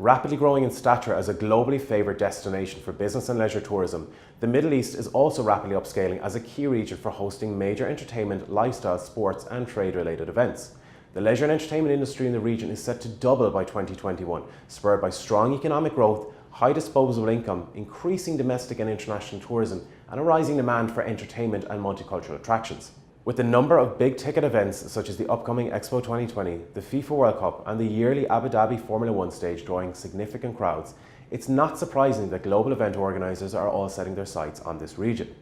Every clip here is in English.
Rapidly growing in stature as a globally favoured destination for business and leisure tourism, the Middle East is also rapidly upscaling as a key region for hosting major entertainment, lifestyle, sports and trade-related events. The leisure and entertainment industry in the region is set to double by 2021, spurred by strong economic growth, high disposable income, increasing domestic and international tourism, and a rising demand for entertainment and multicultural attractions. With the number of big-ticket events such as the upcoming Expo 2020, the FIFA World Cup and the yearly Abu Dhabi Formula One stage drawing significant crowds, it's not surprising that global event organisers are all setting their sights on this region.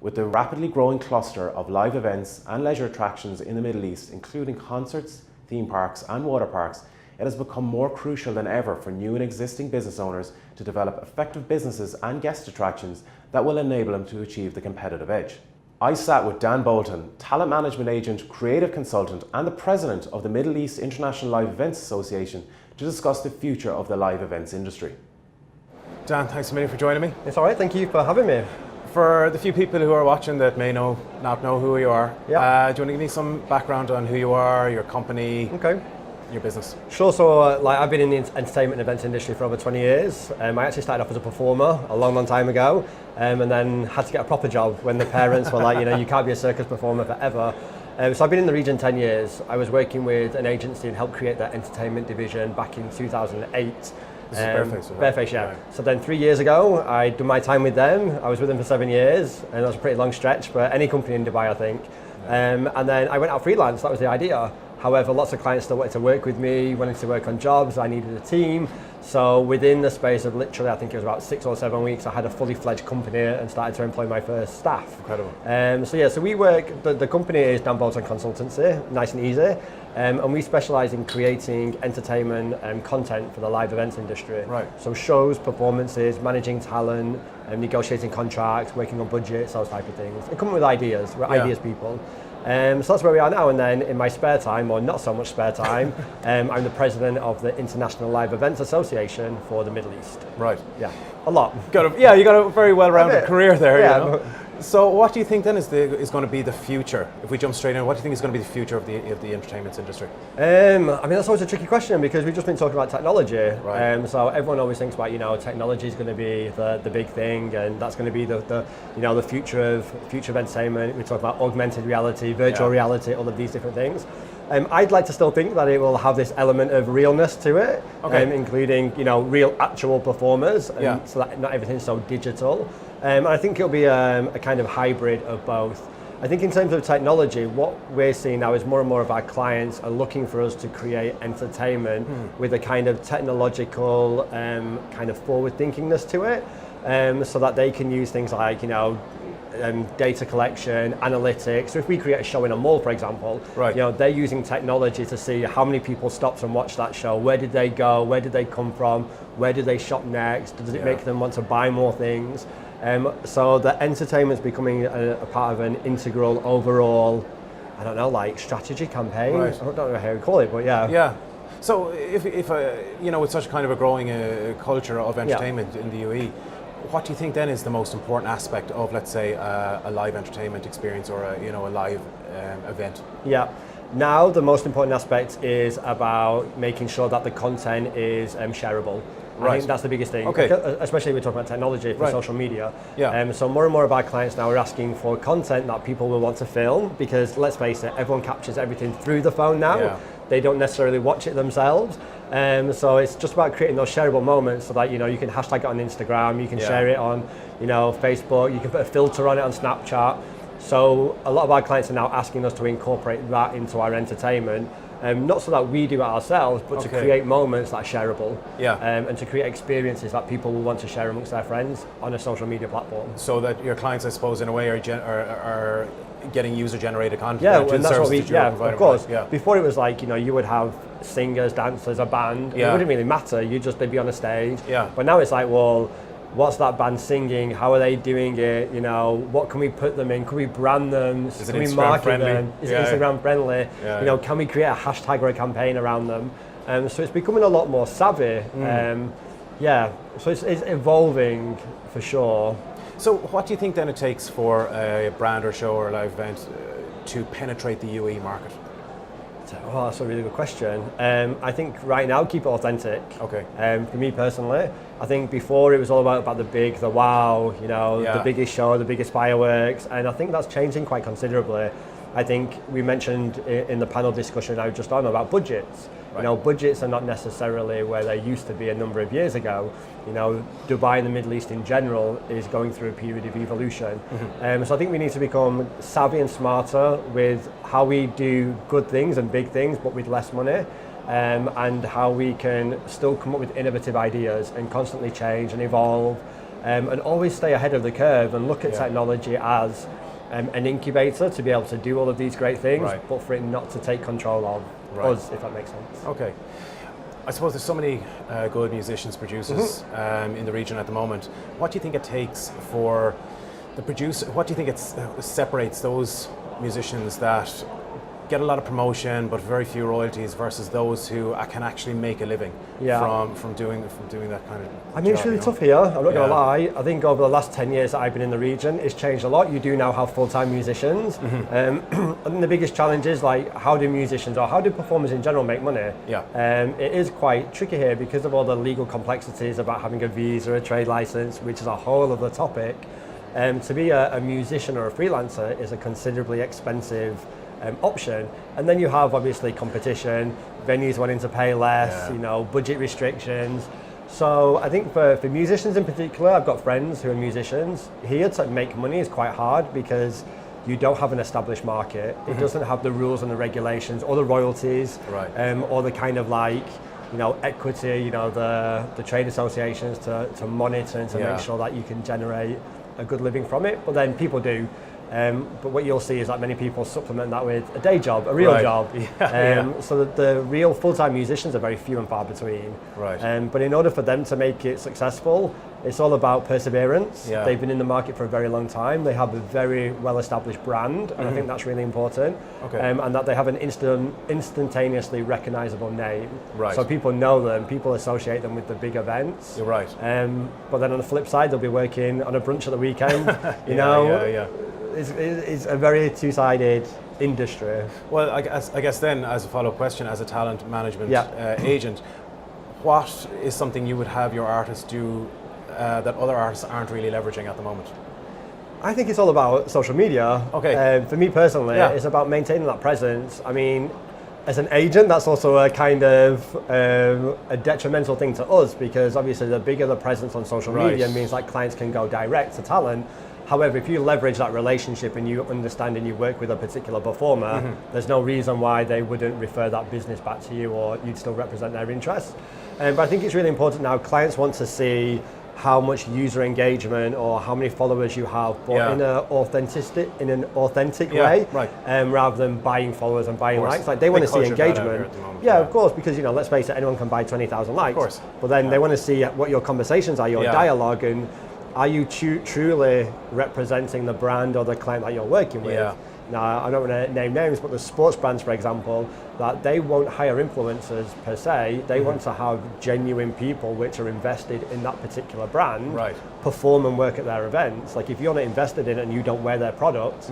With the rapidly growing cluster of live events and leisure attractions in the Middle East, including concerts, theme parks and water parks, it has become more crucial than ever for new and existing business owners to develop effective businesses and guest attractions that will enable them to achieve the competitive edge. I sat with Dan Bolton, talent management agent, creative consultant and the president of the Middle East International Live Events Association to discuss the future of the live events industry. Dan, thanks a million for joining me. It's all right, thank you for having me. For the few people who are watching that may not know who you are, do you want to give me some background on who you are, your company, your business? Sure, so I've been in the entertainment and events industry for over 20 years. I actually started off as a performer a long time ago and then had to get a proper job when the parents were like, you can't be a circus performer forever. So I've been in the region 10 years. I was working with an agency and helped create that entertainment division back in 2008. This is Bareface, right? Bareface, yeah. Right. So then 3 years ago, I'd done my time with them. I was with them for 7 years, and that was a pretty long stretch for any company in Dubai, I think. And then I went out freelance, that was the idea. However, lots of clients still wanted to work with me, wanted to work on jobs, I needed a team. So within the space of literally, I think it was about 6 or 7 weeks, I had a fully fledged company and started to employ my first staff. Incredible. So we work, the company is Dan Bolton consultancy, nice and easy. And we specialise in creating entertainment and content for the live events industry. Right. So shows, performances, managing talent, negotiating contracts, working on budgets, those type of things. And coming with ideas, we're ideas people. So that's where we are now, and then in my spare time, or not so much spare time, I'm the president of the International Live Events Association for the Middle East. Right. Yeah, a lot. You got a very well-rounded career there. Yeah. So what do you think then is going to be the future? If we jump straight in, what do you think is going to be the future of the entertainment industry? I mean, that's always a tricky question because we've just been talking about technology. Right. So everyone always thinks about, technology is going to be the big thing, and that's going to be the future of entertainment. We talk about augmented reality, virtual reality, all of these different things. I'd like to still think that it will have this element of realness to it, including real actual performers, so that not everything's so digital. And I think it'll be a kind of hybrid of both. I think in terms of technology, what we're seeing now is more and more of our clients are looking for us to create entertainment with a kind of technological kind of forward thinkingness to it, so that they can use things like data collection, analytics. So if we create a show in a mall, for example, they're using technology to see how many people stopped and watched that show, where did they go, where did they come from, where did they shop next, does it make them want to buy more things? So the entertainment's becoming a part of an integral overall, strategy campaign. Right. I don't know how you call it, but yeah. Yeah. So if with such kind of a growing culture of entertainment in the UAE, what do you think then is the most important aspect of, let's say, a live entertainment experience or a live event? Yeah. Now the most important aspect is about making sure that the content is shareable. I think that's the biggest thing, especially when we're talking about technology for social media. Yeah. So more and more of our clients now are asking for content that people will want to film, because let's face it, everyone captures everything through the phone now. Yeah. They don't necessarily watch it themselves. So it's just about creating those shareable moments so that you can hashtag it on Instagram, you can share it on Facebook, you can put a filter on it on Snapchat. So a lot of our clients are now asking us to incorporate that into our entertainment. Not so that we do it ourselves, but to create moments that are shareable, and to create experiences that people will want to share amongst their friends on a social media platform. So that your clients, I suppose, in a way, are getting user-generated content. Yeah, and that's what we. Of course. Yeah. Before it was like you would have singers, dancers, a band. It wouldn't really matter. They'd be on a stage. Yeah. But now it's like, well, what's that band singing? How are they doing it? What can we put them in? Can we brand them? Can we market them? Is it Instagram friendly? Can we create a hashtag or a campaign around them? So it's becoming a lot more savvy. So it's evolving for sure. So what do you think then it takes for a brand or show or a live event to penetrate the UAE market? Oh, that's a really good question. I think right now, keep it authentic. Okay. For me personally, I think before it was all about the big, the wow, the biggest show, the biggest fireworks, and I think that's changing quite considerably. I think we mentioned in the panel discussion I was just on about budgets. Right. Budgets are not necessarily where they used to be a number of years ago. Dubai and the Middle East in general is going through a period of evolution. Mm-hmm. So I think we need to become savvy and smarter with how we do good things and big things, but with less money, and how we can still come up with innovative ideas and constantly change and evolve, and always stay ahead of the curve and look at technology as an incubator to be able to do all of these great things, right, but for it not to take control of us, if that makes sense. Okay. I suppose there's so many good musicians, producers in the region at the moment. What do you think it takes for the producer? What do you think it separates those musicians that get a lot of promotion but very few royalties versus those who can actually make a living from doing that kind of I mean, job, it's really tough here, I'm not going to lie. I think over the last 10 years that I've been in the region, it's changed a lot. You do now have full-time musicians. I think the biggest challenge is how do musicians or how do performers in general make money? It is quite tricky here because of all the legal complexities about having a visa, a trade license, which is a whole other topic. To be a musician or a freelancer is a considerably expensive option, and then you have obviously competition, venues wanting to pay less, budget restrictions. So I think for musicians in particular, I've got friends who are musicians. Here to make money is quite hard because you don't have an established market. It doesn't have the rules and the regulations or the royalties, or the kind of equity, the trade associations to monitor and to make sure that you can generate a good living from it. But then people do. But what you'll see is that many people supplement that with a day job, a real job. So that the real full-time musicians are very few and far between. But in order for them to make it successful, it's all about perseverance. They've been in the market for a very long time. They have a very well-established brand, and I think that's really important. And that they have an instantaneously recognizable name. So people know them, people associate them with the big events. But then on the flip side, they'll be working on a brunch at the weekend. It's a very two-sided industry. Well, I guess then, as a follow-up question, as a talent management agent, what is something you would have your artists do that other artists aren't really leveraging at the moment? I think it's all about social media. For me personally, it's about maintaining that presence. I mean, as an agent, that's also a kind of a detrimental thing to us because obviously the bigger the presence on social media means that clients can go direct to talent. However, if you leverage that relationship and you understand and you work with a particular performer, there's no reason why they wouldn't refer that business back to you or you'd still represent their interests. But I think it's really important now, clients want to see how much user engagement or how many followers you have, but in an authentic way, rather than buying followers and buying likes. They want to see engagement. Of course, because let's face it, anyone can buy 20,000 likes. But then they want to see what your conversations are, your dialogue, and are you truly representing the brand or the client that you're working with? Now, I don't want to name names, but the sports brands, for example, that they won't hire influencers per se. They want to have genuine people which are invested in that particular brand, perform and work at their events. If you're not invested in it and you don't wear their product,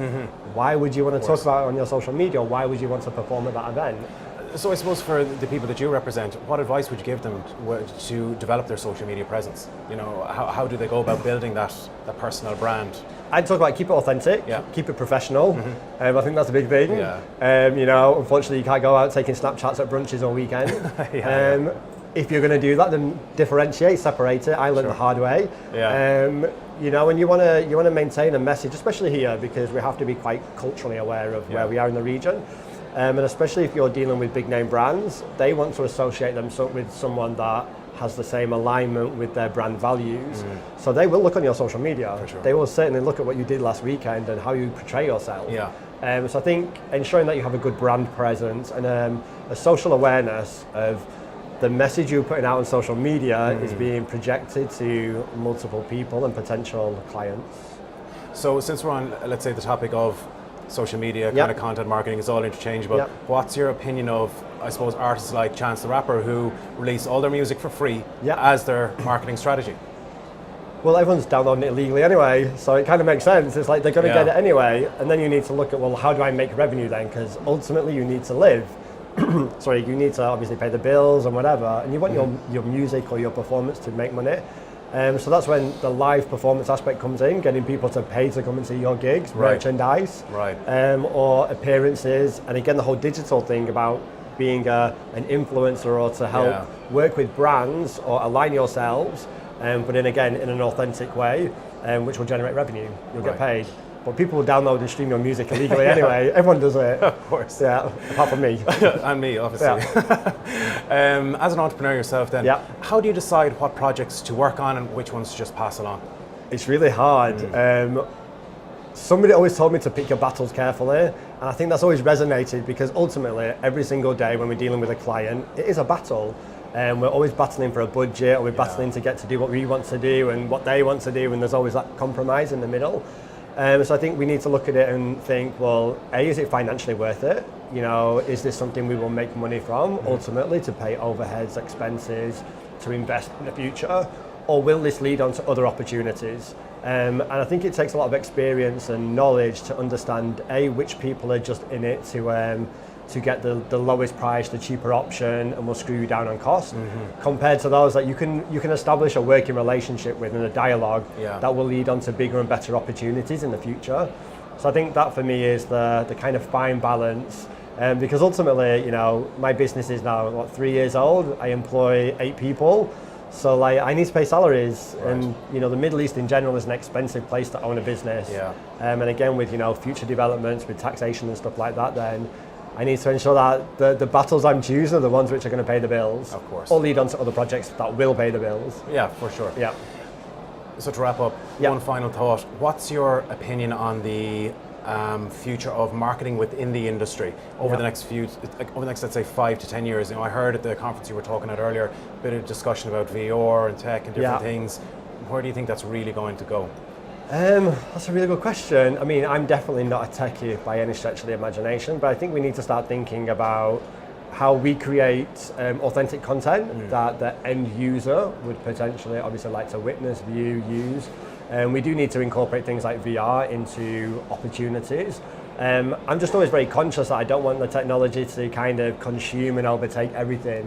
why would you want to talk about it on your social media? Or why would you want to perform at that event? So I suppose for the people that you represent, what advice would you give them to develop their social media presence? How do they go about building that personal brand? I'd talk about keep it authentic, keep it professional. I think that's a big thing. Unfortunately, you can't go out taking Snapchats at brunches all weekend. If you're going to do that, then differentiate, separate it. I learned the hard way. And you want to maintain a message, especially here, because we have to be quite culturally aware of where we are in the region. And especially if you're dealing with big name brands, they want to associate them with someone that has the same alignment with their brand values. So they will look on your social media. They will certainly look at what you did last weekend and how you portray yourself. So I think ensuring that you have a good brand presence and a social awareness of the message you're putting out on social media is being projected to multiple people and potential clients. So since we're on, let's say, the topic of social media, kind of content marketing is all interchangeable. What's your opinion of, I suppose, artists like Chance the Rapper who release all their music for free as their marketing strategy? Well, everyone's downloading it illegally anyway, so it kind of makes sense. It's like they're going to get it anyway, and then you need to look at, well, how do I make revenue then? Because ultimately you need to live. sorry, you need to obviously pay the bills and whatever, and you want your music or your performance to make money. So that's when the live performance aspect comes in, getting people to pay to come and see your gigs, merchandise, or appearances, and again the whole digital thing about being an influencer or to help work with brands or align yourselves, but in an authentic way, which will generate revenue. You'll get paid. But people will download and stream your music illegally anyway. Everyone does it. Of course. Yeah, apart from me. And me, obviously. As an entrepreneur yourself then, how do you decide what projects to work on and which ones to just pass along? It's really hard. Somebody always told me to pick your battles carefully, and I think that's always resonated because ultimately every single day when we're dealing with a client, it is a battle. We're always battling for a budget, or we're battling to get to do what we want to do and what they want to do, and there's always that compromise in the middle. So I think we need to look at it and think, well, A, is it financially worth it? You know, is this something we will make money from ultimately to pay overheads, expenses, to invest in the future? Or will this lead on to other opportunities? And I think it takes a lot of experience and knowledge to understand, A, which people are just in it to get the lowest price, the cheaper option, and will screw you down on cost, compared to those that you can establish a working relationship with and a dialogue that will lead on to bigger and better opportunities in the future. So I think that for me is the kind of fine balance, because ultimately, you know, my business is now 3 years old. I employ 8 people. So like I need to pay salaries, and you know the Middle East in general is an expensive place to own a business. And again with future developments with taxation and stuff like that, then I need to ensure that the battles I'm choosing are the ones which are going to pay the bills. Of course. Or lead on to other projects that will pay the bills. Yeah, for sure. Yeah. So to wrap up, one final thought. What's your opinion on the future of marketing within the industry over the next let's say 5 to 10 years? You know, I heard at the conference you were talking at earlier a bit of discussion about VR and tech and different things. Where do you think that's really going to go? That's a really good question. I mean, I'm definitely not a techie by any stretch of the imagination, but I think we need to start thinking about how we create authentic content that the end user would potentially obviously like to witness, view, use. And we do need to incorporate things like VR into opportunities. I'm just always very conscious that I don't want the technology to kind of consume and overtake everything.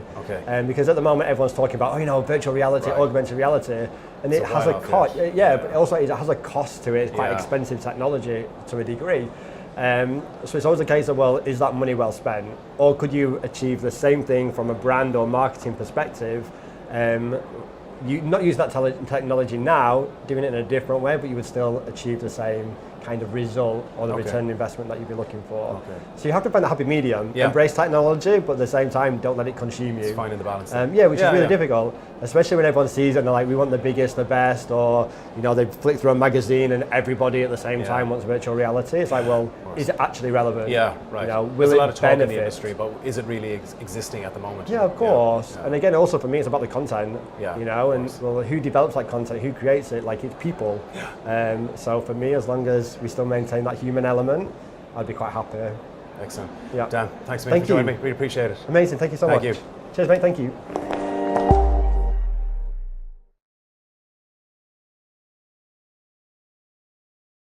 Because at the moment everyone's talking about, virtual reality, augmented reality, and it has a cost. But also it has a cost to it. It's quite expensive technology to a degree. So it's always a case of, well, is that money well spent? Or could you achieve the same thing from a brand or marketing perspective? You not use that technology now, doing it in a different way, but you would still achieve the same kind of result or the return on investment that you'd be looking for. So you have to find a happy medium. Embrace technology, but at the same time, don't let it consume you. It's finding the balance. Which is really difficult, especially when everyone sees it and they're like, we want the biggest, the best, or they flick through a magazine and everybody at the same time wants virtual reality. It's like, well, is it actually relevant? Will There's a lot of talk benefit? in the industry, but is it really existing at the moment? Yeah, of course. And again, also for me, it's about the content. And well, who develops that content? Who creates it? Like, it's people. So for me, as long as we still maintain that human element, I'd be quite happy. Excellent. Yeah. Dan, thanks for joining me. Really appreciate it. Amazing. Thank you so much. Thank you. Cheers, mate. Thank you.